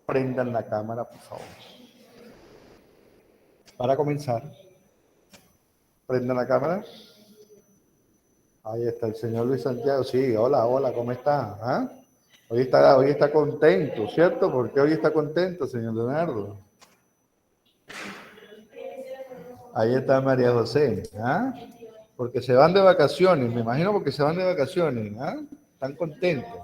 Prendan la cámara, por favor. Para comenzar, prendan la cámara. Ahí está el señor Luis Santiago. Sí, hola, hola, ¿cómo está? ¿Ah? Hoy está contento, ¿cierto? ¿Por qué hoy está contento, señor Leonardo? Ahí está María José. ¿Ah? Porque se van de vacaciones, me imagino porque se van de vacaciones. ¿Ah? Están contentos.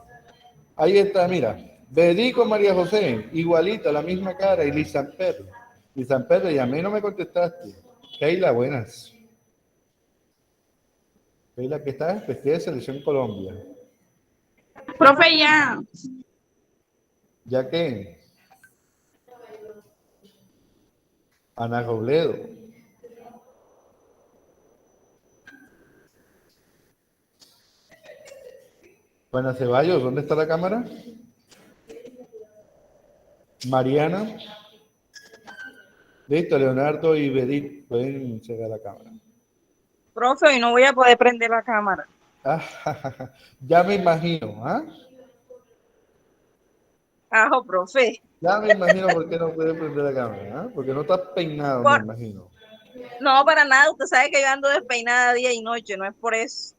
Ahí está, mira. Bedí con María José, igualita, la misma cara. Y Lisan Pedro. Lisan Pedro, y a mí no me contestaste. Keila, buenas. Keila, ¿qué estás? Vestida de Selección Colombia. Profe, ya. ¿Ya qué? Ana Robledo. Juana Ceballos, ¿dónde está la cámara? Mariana. Listo, Leonardo y Bedit pueden llegar a la cámara. Profe, hoy no voy a poder prender la cámara. Ah, ya me imagino, ¿ah? Ajo, profe. Ya me imagino por qué no puede prender la cámara, ¿ah? Porque no estás peinado, me Por... imagino. No, para nada. Usted sabe que yo ando despeinada día y noche, no es por eso.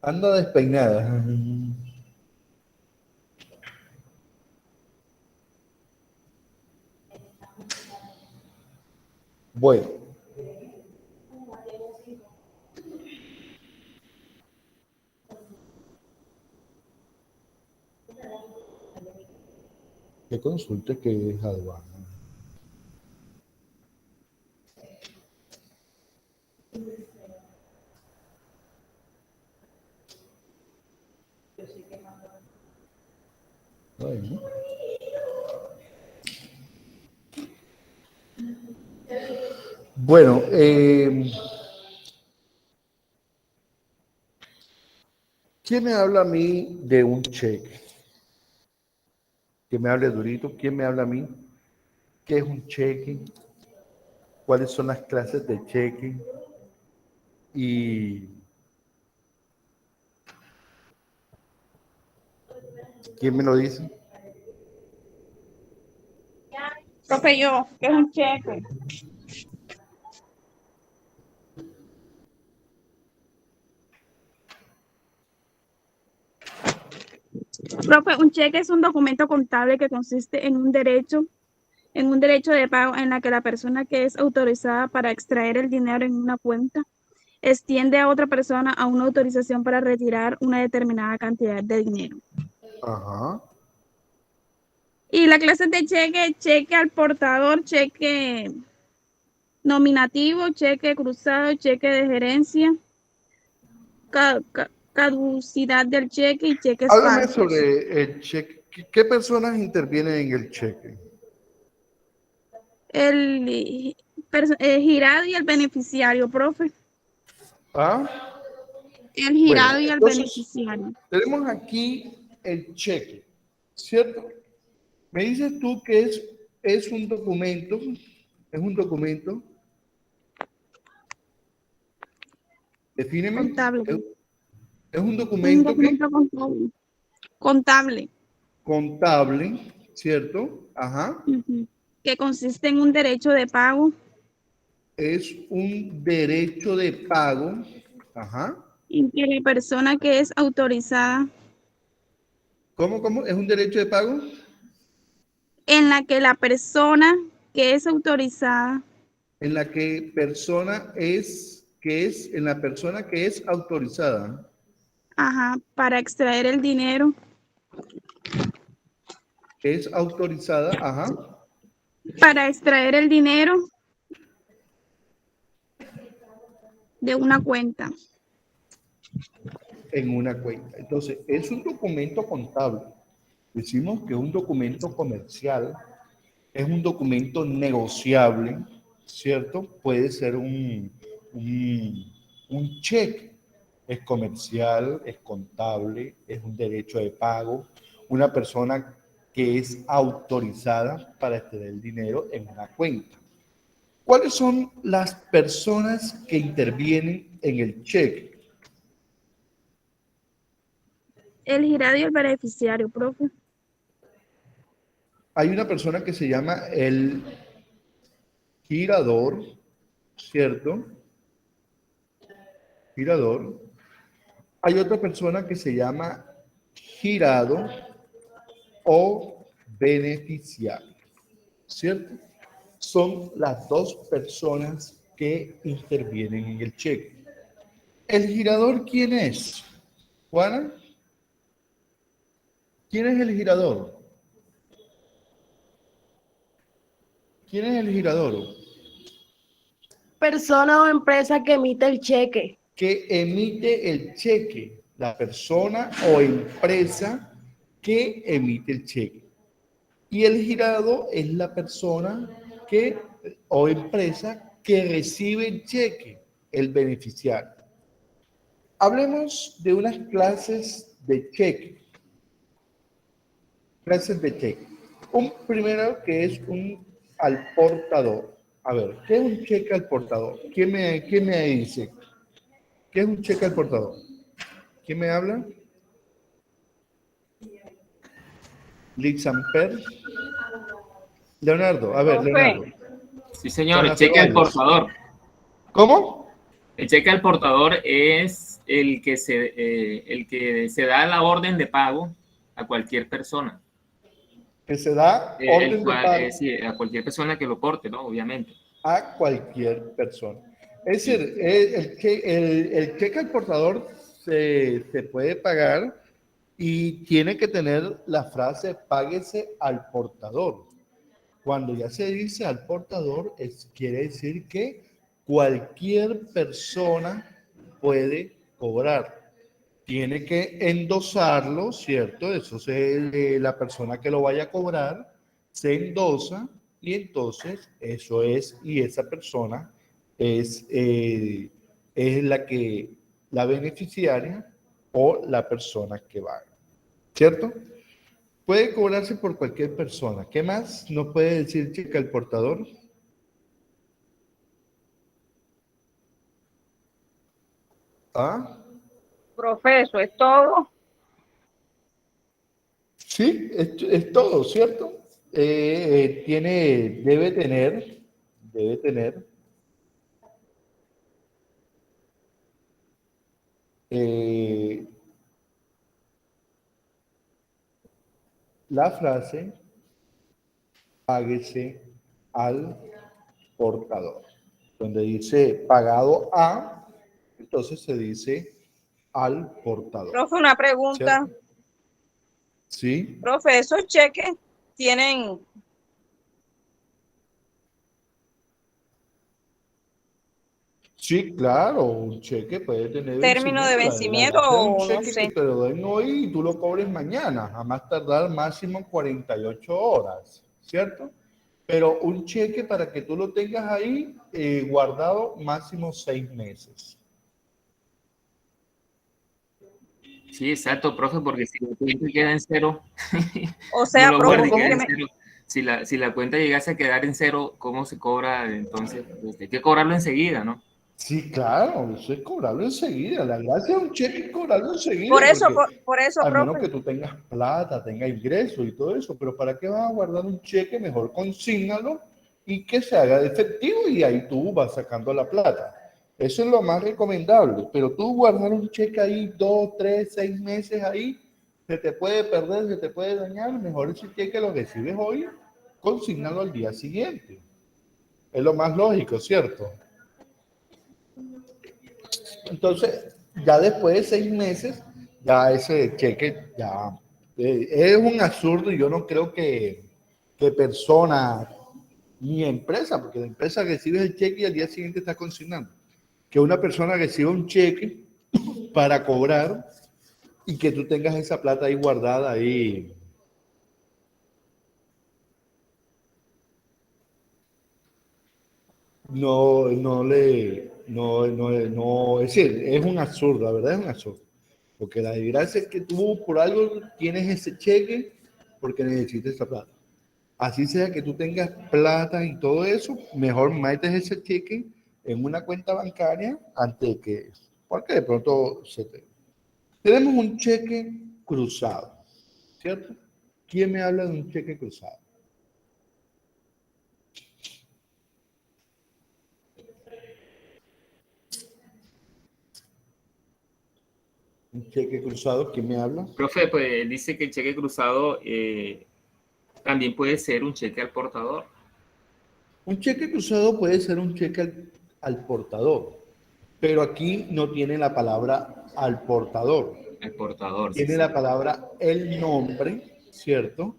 Anda despeinada. Bueno. ¿Qué consulte que es aduana? Bueno. Bueno, ¿quién me habla a mí de un cheque? Que me hable durito. ¿Quién me habla a mí? ¿Qué es un cheque? ¿Cuáles son las clases de cheque? Y ¿quién me lo dice? Profe, yo, ¿qué es un cheque? Profe, un cheque es un documento contable que consiste en un derecho de pago en la que la persona que es autorizada para extraer el dinero en una cuenta extiende a otra persona a una autorización para retirar una determinada cantidad de dinero. Ajá. Y la clase de cheque, cheque al portador, cheque nominativo, cheque cruzado, cheque de gerencia, caducidad del cheque y cheques Háblame falsos. sobre el cheque. ¿Qué personas intervienen en el cheque? El girado y el beneficiario, profe. ¿Ah? El Bueno, girado y el entonces beneficiario. tenemos aquí el cheque, ¿cierto? Me dices tú que es un documento, defíneme, Contable. es un Es un documento que documento contable. Contable. contable, ¿cierto? Ajá. Ujú. Que consiste en un derecho de pago Es un derecho de pago, ajá. en que la persona que es autorizada, ¿Cómo? ¿Es un derecho de pago? en la que la persona que es autorizada, En la que en la persona que es autorizada, ajá, para extraer el dinero, ajá, para extraer el dinero de una cuenta. en una cuenta. Entonces, es un documento contable. Decimos que es un documento comercial, es un documento negociable, ¿cierto? Puede ser un cheque. Es comercial, es contable, es un derecho de pago. Una persona que es autorizada para extraer el dinero en una cuenta. ¿Cuáles son las personas que intervienen en el cheque? El girado y el beneficiario, profe. hay una persona que se llama el girador, ¿cierto? Girador. Hay otra persona que se llama girado o beneficiario, ¿cierto? Son las dos personas que intervienen en el cheque. ¿El girador quién es? Juana, ¿quién es el girador? ¿Quién es el girador? Persona o empresa que emite el cheque. Que emite el cheque, la persona o empresa que emite el cheque. Y el girado es la persona que o empresa que recibe el cheque, el beneficiario. Hablemos de unas clases de cheque. Clases de cheque. Un primero que es un al portador. A ver, ¿qué es un cheque al portador? ¿Quién me dice? ¿Qué es un cheque al portador? ¿Quién me habla? Lixamper. Leonardo, a ver, Leonardo. Profe, sí, señor, el Juana cheque al Ceballos. portador. ¿Cómo? El cheque al portador es el que se da la orden de pago a cualquier persona. Que se da orden de pago Sí, a cualquier persona que lo porte, ¿no? Obviamente. a cualquier persona. Es Sí. decir, el cheque al portador se puede pagar y tiene que tener la frase páguese al portador. Cuando ya se dice al portador, quiere decir que cualquier persona puede cobrar. Tiene que endosarlo, ¿cierto? Eso la persona que lo vaya a cobrar se endosa y entonces eso es, y esa persona es la beneficiaria o la persona que va, ¿cierto? Puede cobrarse por cualquier persona. ¿Qué más nos puede decir, chica, el portador? ¿Ah? Profe, eso es todo. Sí, es todo, ¿cierto? Debe tener eh, la frase páguese al portador. Donde dice pagado a, entonces se dice al portador, Profe, una pregunta. ¿cierto? Sí. Profe, esos cheques tienen, Sí, claro, un cheque puede tener término de vencimiento. La vencimiento gracia de un o no cheque que sé. te lo den hoy y tú lo cobres mañana, a más tardar máximo 48 horas, ¿cierto? Pero un cheque para que tú lo tengas ahí guardado máximo 6 meses. Sí, exacto, profe, porque si la cuenta queda en cero, O no sea, lo profe, guarde, queda en explíqueme. cero. Si la cuenta llegase a quedar en cero, ¿cómo se cobra? Entonces, pues, hay que cobrarlo enseguida, ¿no? Sí, claro, eso es cobrarlo enseguida. La gracia de un cheque es cobrarlo enseguida, porque Por eso, al menos profe. que tú tengas plata, tengas ingresos y todo eso, pero ¿para qué vas a guardar un cheque? Mejor consígnalo y que se haga de efectivo y ahí tú vas sacando la plata. Eso es lo más recomendable, pero tú guardar un cheque ahí 2, 3, 6 meses ahí, se te puede perder, se te puede dañar, mejor ese cheque lo recibes hoy, consígnalo al día siguiente. Es lo más lógico, ¿cierto? Entonces, ya después de 6 meses, ya ese cheque ya es un absurdo y yo no creo que persona ni empresa, porque la empresa recibe el cheque y al día siguiente está consignando. Que una persona reciba un cheque para cobrar y que tú tengas esa plata ahí guardada ahí. Es decir, es un absurdo, la verdad es un absurdo. Porque la desgracia es que tú por algo tienes ese cheque porque necesitas esa plata. Así sea que tú tengas plata y todo eso, mejor metes ese cheque en una cuenta bancaria antes de que, porque de pronto se te... Tenemos un cheque cruzado, ¿cierto? ¿Quién me habla de un cheque cruzado? Un cheque cruzado, ¿quién me habla? Profe, pues dice que el cheque cruzado también puede ser un cheque al portador. Un cheque cruzado puede ser un cheque al portador, pero aquí no tiene la palabra al portador. Al portador, sí, Tiene sí. la palabra el nombre, ¿cierto?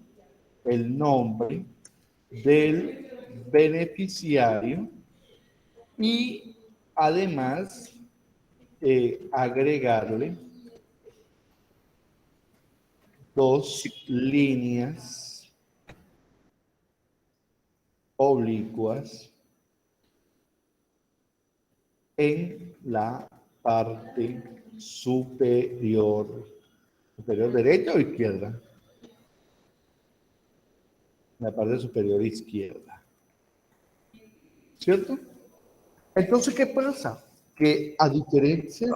El nombre del beneficiario y además agregarle dos líneas oblicuas en la parte superior. ¿Superior derecha o izquierda? La parte superior izquierda. ¿Cierto? Entonces, ¿qué pasa? Que a diferencia...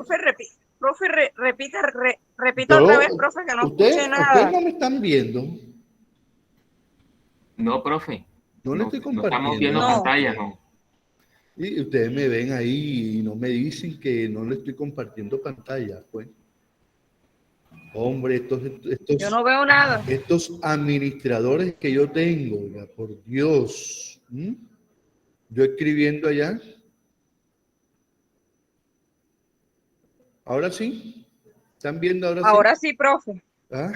Repita otra vez, Yo, profe, que no escuché ustedes nada. no me están viendo, No, profe. no le No, estoy no estamos compartiendo viendo nada a No. pantalla, ustedes. ¿no? Y ustedes me ven ahí y no me dicen que no le estoy compartiendo pantalla, pues. Hombre, Yo no veo nada. estos administradores que yo tengo, oiga, por Dios. ¿Mm? Yo escribiendo allá. Ahora sí. ¿Están viendo ahora sí? Ahora sí, profe. ¿Ah?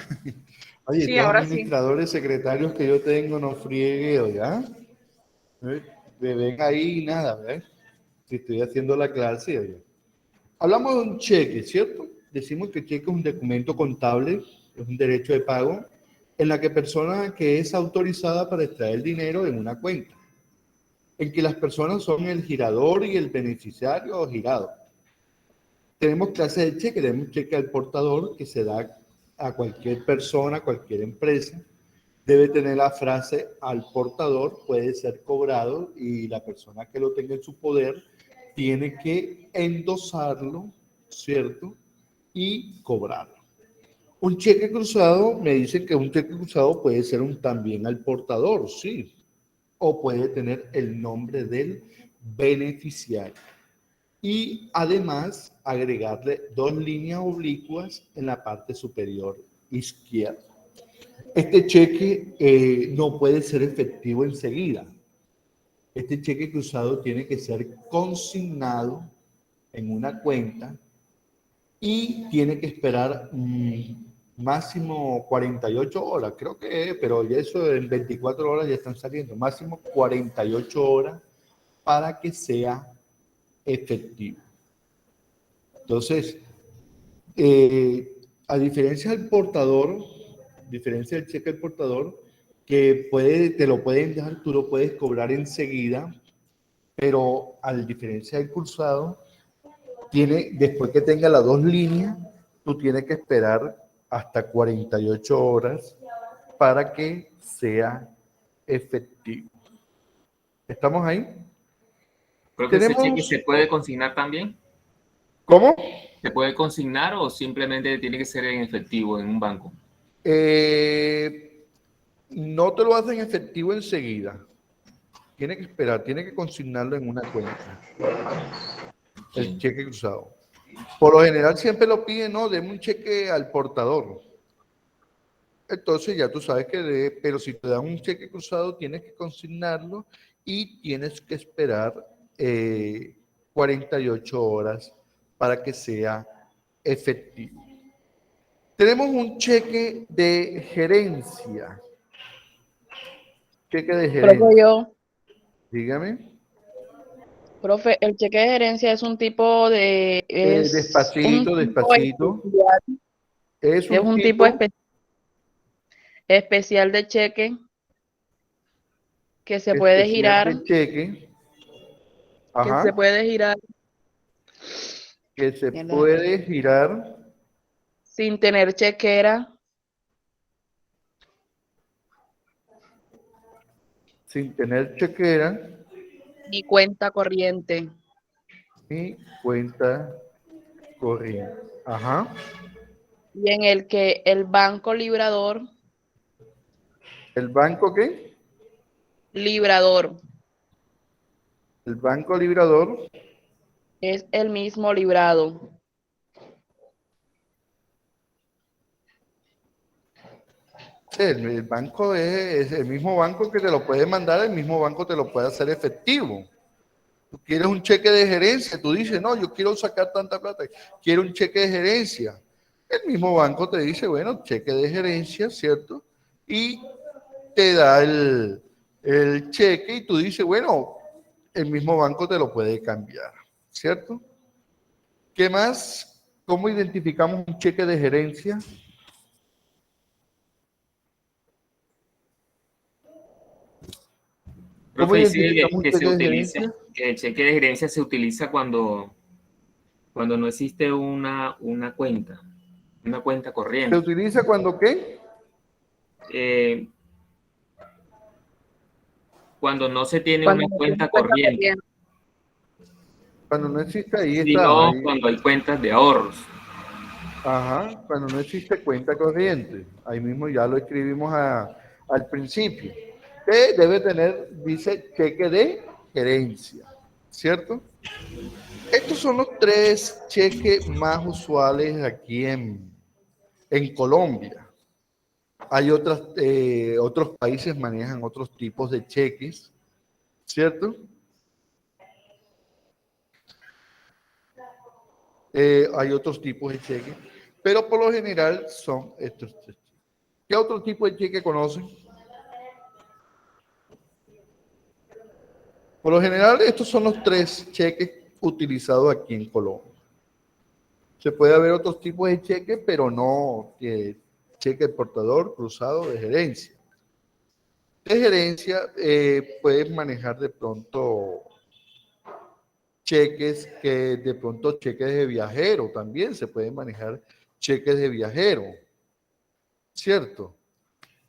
Oye, Sí, estos ahora sí. administradores, secretarios que yo tengo, no friegue, oiga. Me ven ahí y nada, ¿ves? Si estoy haciendo la clase, oiga. Hablamos de un cheque, ¿cierto? Decimos que el cheque es un documento contable, es un derecho de pago, en la que persona que es autorizada para extraer dinero en una cuenta, en que las personas son el girador y el beneficiario o girado. Tenemos clase de cheque, tenemos cheque al portador que se da a cualquier persona, a cualquier empresa. Debe tener la frase al portador, puede ser cobrado y la persona que lo tenga en su poder tiene que endosarlo, ¿cierto? Y cobrarlo. Un cheque cruzado, me dicen que un cheque cruzado puede ser también al portador, sí, o puede tener el nombre del beneficiario. Y además agregarle dos líneas oblicuas en la parte superior izquierda. Este cheque no puede ser efectivo enseguida. Este cheque cruzado tiene que ser consignado en una cuenta y tiene que esperar máximo 48 horas, creo que, pero ya eso en 24 horas ya están saliendo, máximo 48 horas para que sea efectivo. Entonces, a diferencia del portador, diferencia del cheque del portador, que te lo pueden dejar, tú lo puedes cobrar enseguida, pero a diferencia del cruzado, después que tenga las dos líneas, tú tienes que esperar hasta 48 horas para que sea efectivo. ¿Estamos ahí? Profe, ¿ese cheque Tenemos, se puede consignar también? ¿cómo? ¿Se puede consignar o simplemente tiene que ser en efectivo en un banco? No te lo hacen efectivo enseguida. Tiene que esperar, tiene que consignarlo en una cuenta, el Ok. cheque cruzado. Por lo general siempre lo piden, no, deme un cheque al portador. Entonces ya tú sabes pero si te dan un cheque cruzado, tienes que consignarlo y tienes que esperar 48 horas para que sea efectivo. Tenemos un cheque de gerencia. Cheque de Profe, gerencia. Dígame. profe, el cheque de gerencia es un tipo de, es un Despacito, tipo despacito. especial, Es es un un tipo tipo especial de cheque que se puede especial girar, de cheque. que se Ajá. puede girar, Que se mierda, puede girar sin tener chequera sin tener chequera ni cuenta corriente, ni cuenta corriente. Ajá. y en el que el banco ¿El banco qué? librador El banco librador es el mismo librado José, el banco es el mismo banco que te lo puede mandar, el mismo banco te lo puede hacer efectivo. Tú quieres un cheque de gerencia, tú dices, no, yo quiero sacar tanta plata, quiero un cheque de gerencia. El mismo banco te dice, bueno, cheque de gerencia, ¿cierto? Y te da el cheque y tú dices, bueno, el mismo banco te lo puede cambiar, ¿cierto? ¿Qué más? ¿Cómo identificamos un cheque de gerencia? ¿Cómo Profe, dice identificamos un que se cheque de utiliza, gerencia? que el cheque de gerencia se utiliza cuando no existe una cuenta ¿Se corriente. utiliza cuando qué? Eh, cuando no se tiene Cuando una no tiene cuenta cuenta corriente, corriente. Cuando no existe, ahí está. sino Ahí. cuando hay cuentas de ahorros. Ajá, cuando no existe cuenta corriente. Ahí mismo ya lo escribimos al principio. Que debe tener, dice, cheque de gerencia, ¿cierto? Estos son los 3 cheques más usuales aquí en Colombia. Hay otros países manejan otros tipos de cheques, ¿cierto? Hay otros tipos de cheques, pero por lo general son estos 3. ¿Qué otro tipo de cheque conocen? Por lo general, estos son los 3 cheques utilizados aquí en Colombia. Se puede haber otros tipos de cheques, pero no cheque portador, cruzado, de gerencia. De gerencia puedes manejar de pronto cheques de pronto cheques de viajero también, se pueden manejar cheques de viajero, ¿cierto?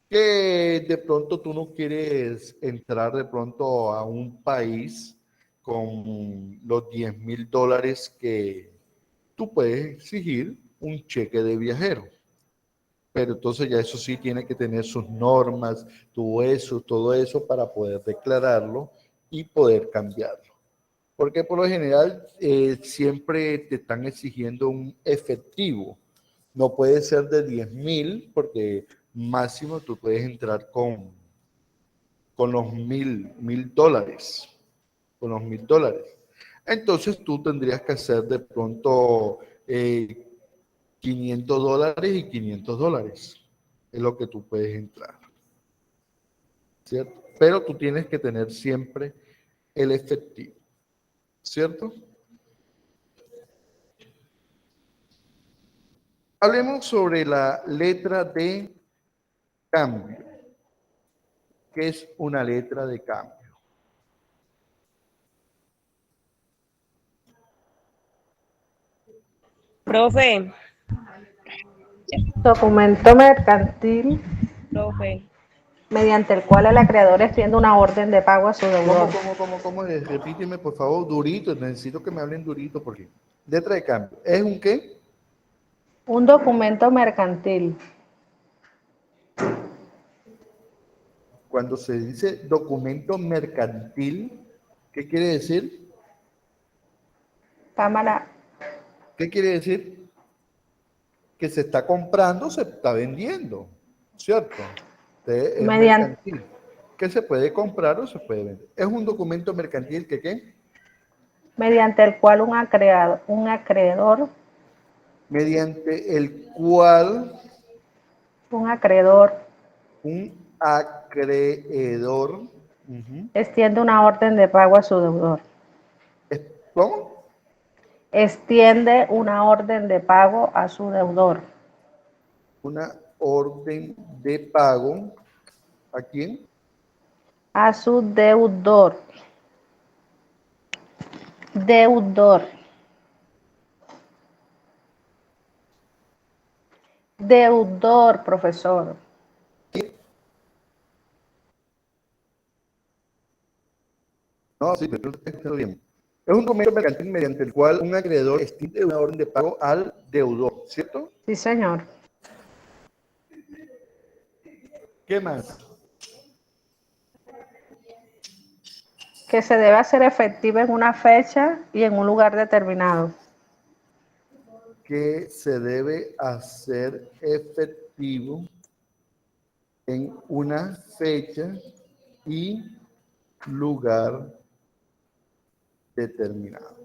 Que de pronto tú no quieres entrar de pronto a un país con los $10,000 que tú puedes exigir un cheque de viajero. Pero entonces ya eso sí tiene que tener sus normas, todo eso para poder declararlo y poder cambiarlo. Porque por lo general siempre te están exigiendo un efectivo. No puede ser de 10,000 porque máximo tú puedes entrar con los $1,000. Con los $1,000. Entonces tú tendrías que hacer de pronto $500 y $500. Es lo que tú puedes entrar. ¿Cierto? Pero tú tienes que tener siempre el efectivo. ¿Cierto? Hablemos sobre la letra de cambio. ¿Qué es una letra de cambio? Profe, Documento mercantil profe. mediante el cual el acreedor extiende una orden de pago a su deudor. ¿Cómo? Repíteme, por favor, durito. Necesito que me hablen durito porque letra de cambio. ¿Es un qué? Un documento mercantil. Cuando se dice documento mercantil, ¿qué quiere decir? Cámara. ¿Qué quiere decir? Que se está comprando, se está vendiendo, ¿cierto? Es mercantil. ¿Qué se puede comprar o se puede vender? Es un documento mercantil que ¿qué? Mediante el cual un acreedor. Mediante el cual Un acreedor. un acreedor. Extiende una orden de pago a su deudor. ¿Cómo? Extiende una orden de pago a su deudor. Una orden de pago. ¿A quién? A su deudor. Deudor. Deudor, profesor. No, sí, pero está bien. Es un documento mercantil mediante el cual un acreedor extiende una orden de pago al deudor, ¿cierto? Sí, señor. ¿Qué más? Que se debe hacer efectiva en una fecha y en un lugar determinado. Que se debe hacer efectivo en una fecha y lugar determinado.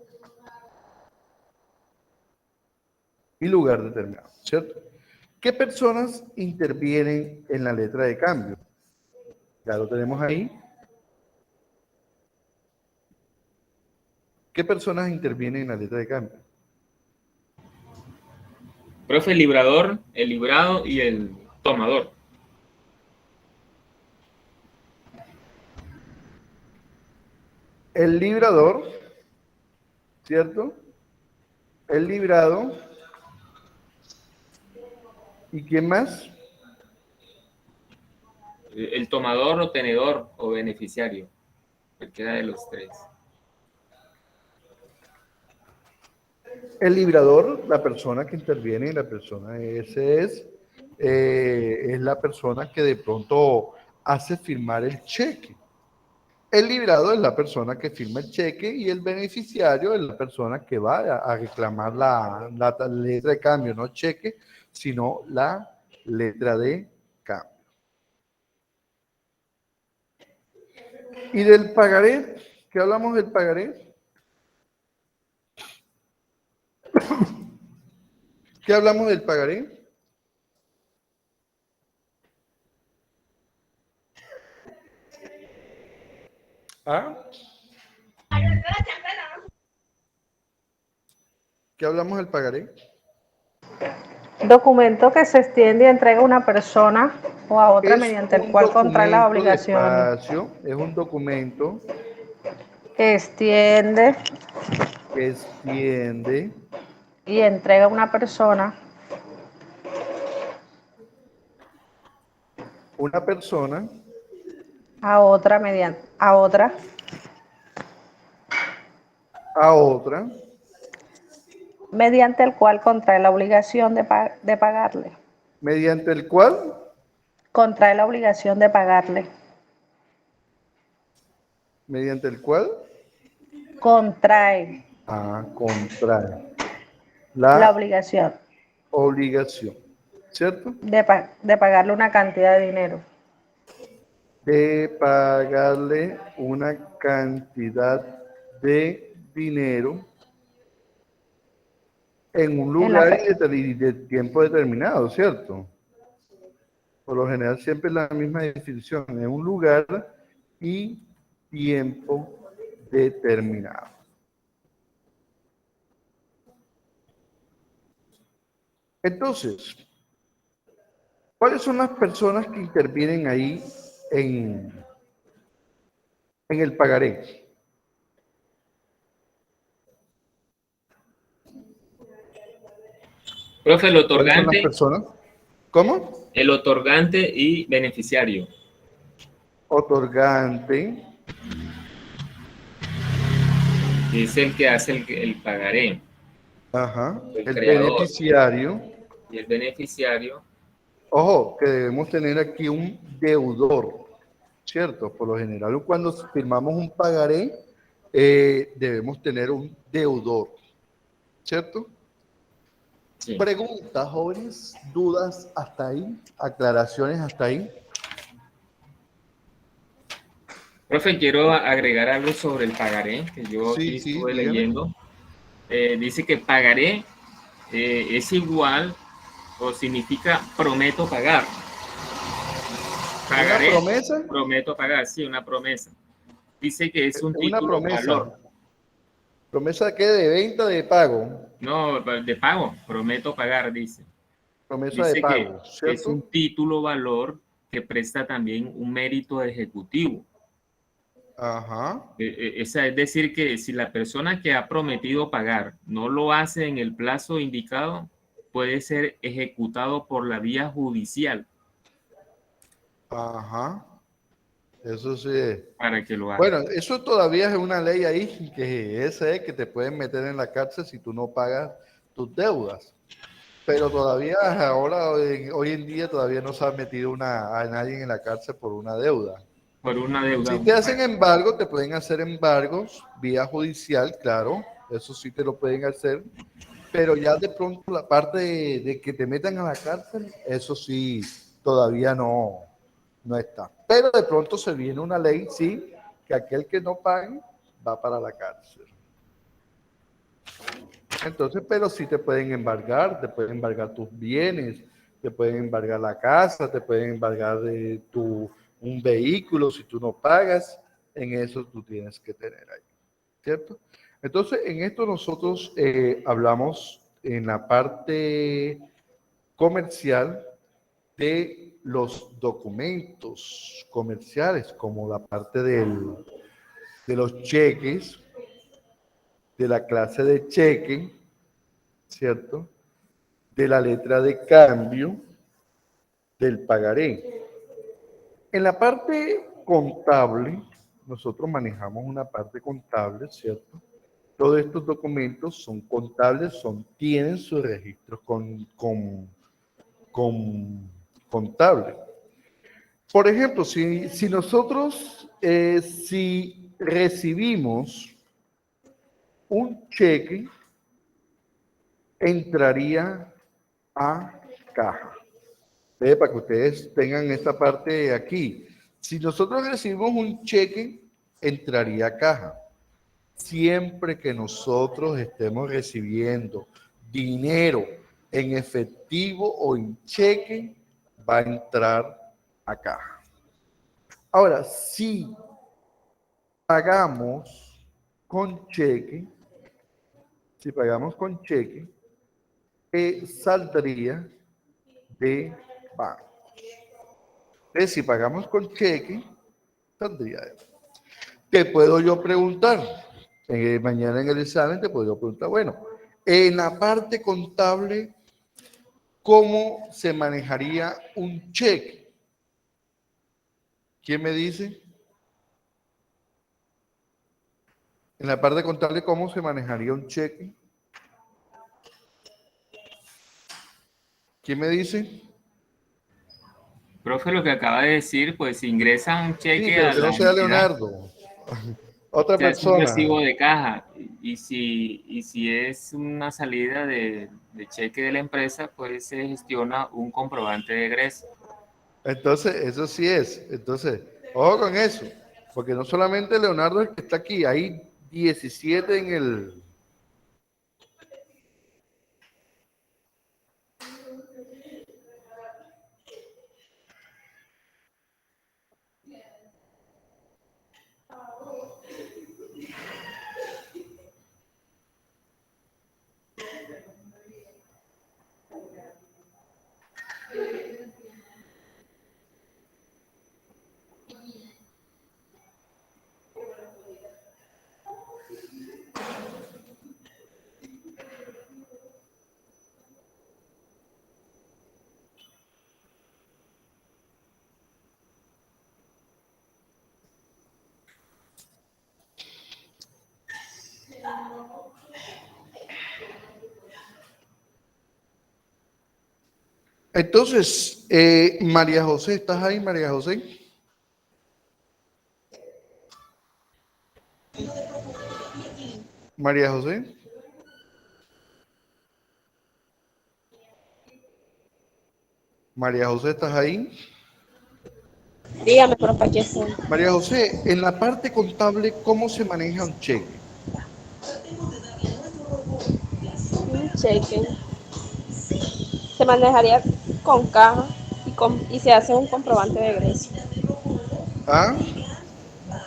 Y lugar determinado, ¿cierto? ¿Qué personas intervienen en la letra de cambio? Ya lo tenemos ahí. ¿Qué personas intervienen en la letra de cambio? Profe, el librador, el librado y el tomador. El librador, ¿cierto? El librado. ¿Y quién más? El tomador o tenedor o beneficiario. Cualquiera de los tres. El librador, la persona que interviene, la persona ese es la persona que de pronto hace firmar el cheque. El librado es la persona que firma el cheque y el beneficiario es la persona que va a reclamar la letra de cambio, no cheque, sino la letra de cambio. ¿Y del pagaré? ¿Qué hablamos del pagaré? ¿Qué hablamos del pagaré? ¿Ah? ¿Qué hablamos del pagaré? Documento que se extiende y entrega a una persona o a otra Es mediante el un cual contrae las documento obligaciones. despacio, es un documento Extiende que extiende y entrega a una persona una persona a otra a otra a otra mediante el cual contrae la obligación de pagarle. mediante el cual Contrae la obligación de pagarle. mediante el cual Contrae contrae la la obligación ¿cierto? de pagarle una cantidad de dinero. De pagarle una cantidad de dinero en un En la lugar fe. y de tiempo determinado, ¿cierto? Por lo general siempre es la misma definición, en un lugar y tiempo determinado. Entonces, ¿cuáles son las personas que intervienen ahí en el pagaré? Profe, el ¿Cuáles son las otorgante, personas? ¿Cómo? el otorgante y beneficiario. Otorgante, Es el que hace el pagaré. ajá, El el creador. beneficiario. Y el beneficiario, Ojo, que debemos tener aquí un deudor, ¿cierto? Por lo general, cuando firmamos un pagaré, debemos tener un deudor, ¿cierto? sí. Preguntas, jóvenes, dudas hasta ahí, aclaraciones hasta ahí. Profe, quiero agregar algo sobre el pagaré, que yo aquí Sí, estuve dígame. leyendo. Dice que pagaré es igual o significa prometo pagar. Pagaré, ¿Una promesa? prometo pagar, sí, una promesa. Dice que es un Una título promesa. valor. ¿Promesa de qué? ¿De venta, de pago? No, de pago, prometo pagar, dice. Promesa de Dice que pago, es ¿cierto? un título valor que presta también un mérito ejecutivo. Ajá. Es decir, que si la persona que ha prometido pagar no lo hace en el plazo indicado, puede ser ejecutado por la vía judicial Ajá. Eso sí. para que lo haga. Bueno, eso todavía es una ley ahí que ese es que te pueden meter en la cárcel si tú no pagas tus deudas. Pero todavía ahora, hoy en día, todavía no se ha metido a nadie en la cárcel por una deuda. Por una deuda. Si te hacen embargo, te pueden hacer embargos vía judicial, claro, eso sí te lo pueden hacer, pero ya de pronto la parte de que te metan a la cárcel, eso sí, todavía no no está. Pero de pronto se viene una ley, sí, que aquel que no pague va para la cárcel. Entonces, pero sí te pueden embargar tus bienes, te pueden embargar la casa, te pueden embargar un vehículo si tú no pagas. En eso tú tienes que tener ahí, ¿cierto? Entonces, en esto nosotros hablamos en la parte comercial de los documentos comerciales, como la parte de los cheques, de la clase de cheque, ¿cierto? De la letra de cambio, del pagaré. En la parte contable, nosotros manejamos una parte contable, ¿cierto? Todos estos documentos son contables, tienen sus registros contable. Por ejemplo, si nosotros, si recibimos un cheque, entraría a caja. Para que ustedes tengan esta parte aquí. Si nosotros recibimos un cheque, entraría a caja. Siempre que nosotros estemos recibiendo dinero en efectivo o en cheque, va a entrar a caja. Ahora, si pagamos con cheque, saldría de banco. Entonces, si pagamos con cheque, saldría de banco. ¿Qué puedo yo preguntar? Mañana en el examen te puedo preguntar, bueno, en la parte contable, ¿cómo se manejaría un cheque? ¿Quién me dice? En la parte contable, ¿cómo se manejaría un cheque? ¿Quién me dice? Profe, lo que acaba de decir, pues ingresa un Sí, cheque pero a que no la sea entidad, Leonardo. Otra se hace un persona. recibo de caja y si es una salida de cheque de la empresa, pues se gestiona un comprobante de egreso. Entonces, eso sí es. Entonces, ojo con eso. Porque no solamente Leonardo es el que está aquí, hay 17 en el... Entonces, María José, ¿estás ahí, María José? María José. María José, ¿estás ahí? Dígame, profe, aquí estoy. María José, en la parte contable, ¿cómo se maneja un cheque? Un cheque se manejaría con caja y se hace un comprobante de egreso. ¿Ah?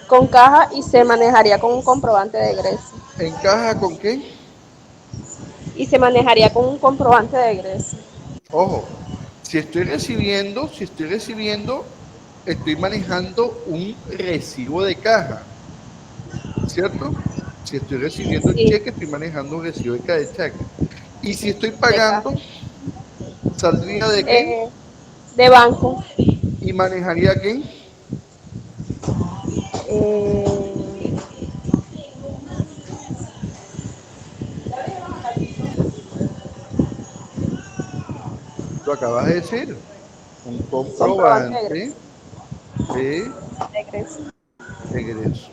Con caja y se manejaría con un comprobante de egreso. ¿Encaja con qué? Y se manejaría con un comprobante de egreso. Ojo, estoy manejando un recibo de caja, ¿cierto? Si estoy recibiendo el Sí, cheque, estoy manejando un recibo de cheque. Y si estoy de caja. pagando, ¿saldría de qué? Eh, de banco. ¿Y manejaría qué? Eh, Lo acabas de decir, un comprobante de comprobante egreso. de De egreso. egreso.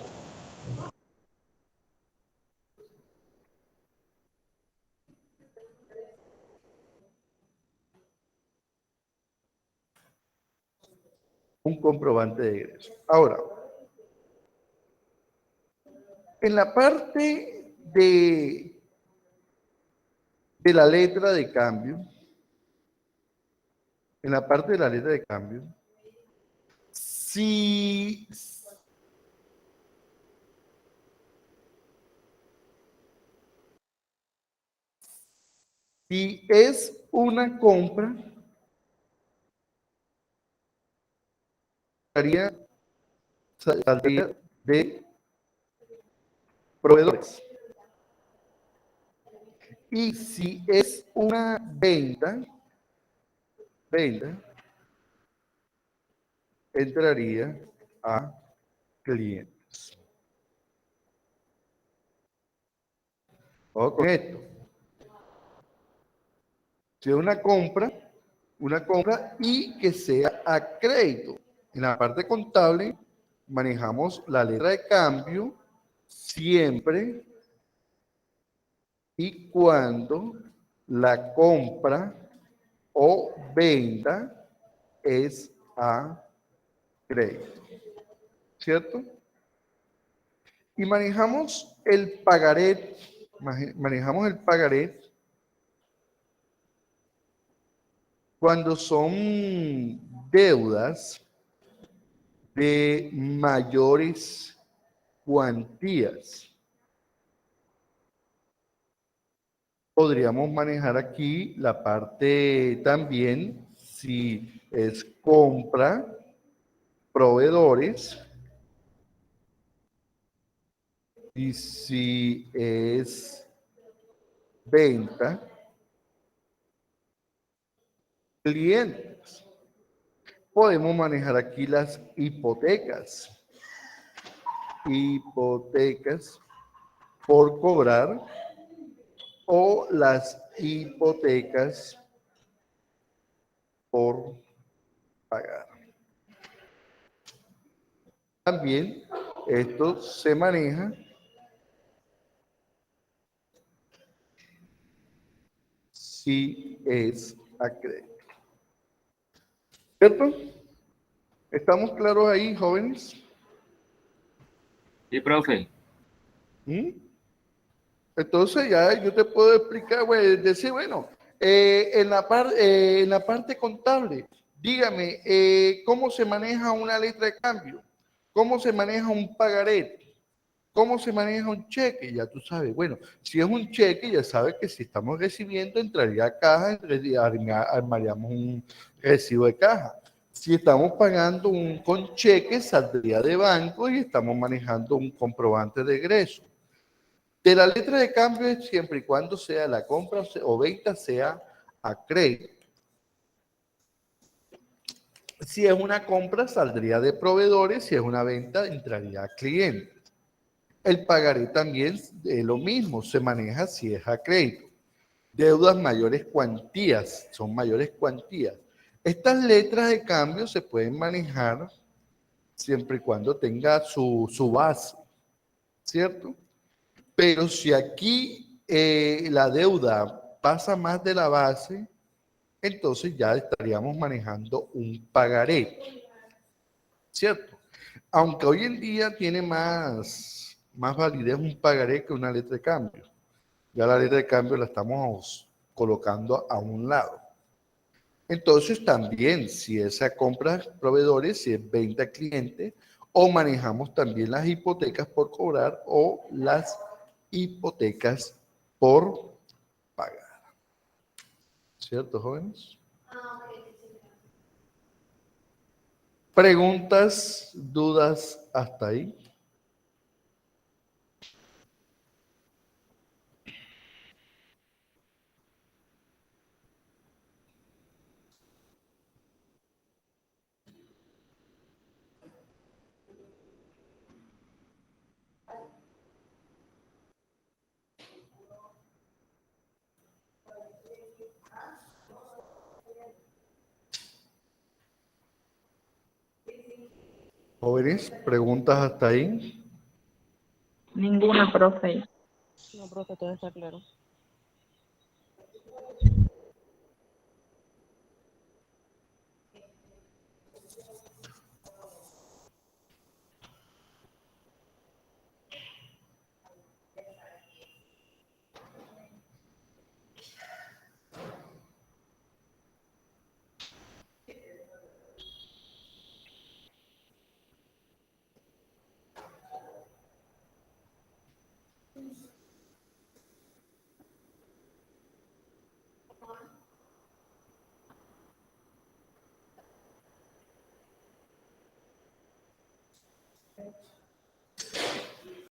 un comprobante de egreso. Ahora, en la parte de la letra de cambio, si es una compra, saldría de proveedores. Y si es una venta, entraría a clientes. Ojo con esto. Si es una compra y que sea a crédito. En la parte contable manejamos la letra de cambio siempre y cuando la compra o venta es a crédito, ¿cierto? Y manejamos el pagaré cuando son deudas de mayores cuantías. Podríamos manejar aquí la parte también, si es compra, proveedores, y si es venta, clientes. Podemos manejar aquí las hipotecas. Hipotecas por cobrar o las hipotecas por pagar. También esto se maneja si es a crédito. ¿Cierto? ¿Estamos claros ahí, jóvenes? Sí, profe. ¿Mm? Entonces ya yo te puedo explicar, decir, bueno, en la parte contable, dígame, ¿cómo se maneja una letra de cambio? ¿Cómo se maneja un pagaré? ¿Cómo se maneja un cheque? Ya tú sabes, bueno, si es un cheque, ya sabes que si estamos recibiendo, entraría a caja, armaríamos un recibo de caja. Si estamos pagando con cheque, saldría de banco y estamos manejando un comprobante de egreso. De la letra de cambio es siempre y cuando sea la compra o venta sea a crédito. Si es una compra, saldría de proveedores, si es una venta, entraría a clientes. El pagaré también es lo mismo, se maneja si es a crédito. Deudas mayores cuantías, son mayores cuantías. Estas letras de cambio se pueden manejar siempre y cuando tenga su base, ¿cierto? Pero si aquí la deuda pasa más de la base, entonces ya estaríamos manejando un pagaré, ¿cierto? Aunque hoy en día tiene más validez un pagaré que una letra de cambio. Ya la letra de cambio la estamos colocando a un lado. Entonces también, si esa compra proveedores, si es venta a cliente, o manejamos también las hipotecas por cobrar o las hipotecas por pagar. ¿Cierto, jóvenes? ¿Preguntas, dudas hasta ahí? Jóvenes, ¿preguntas hasta ahí? Ninguna, profe. No, profe, todo está claro.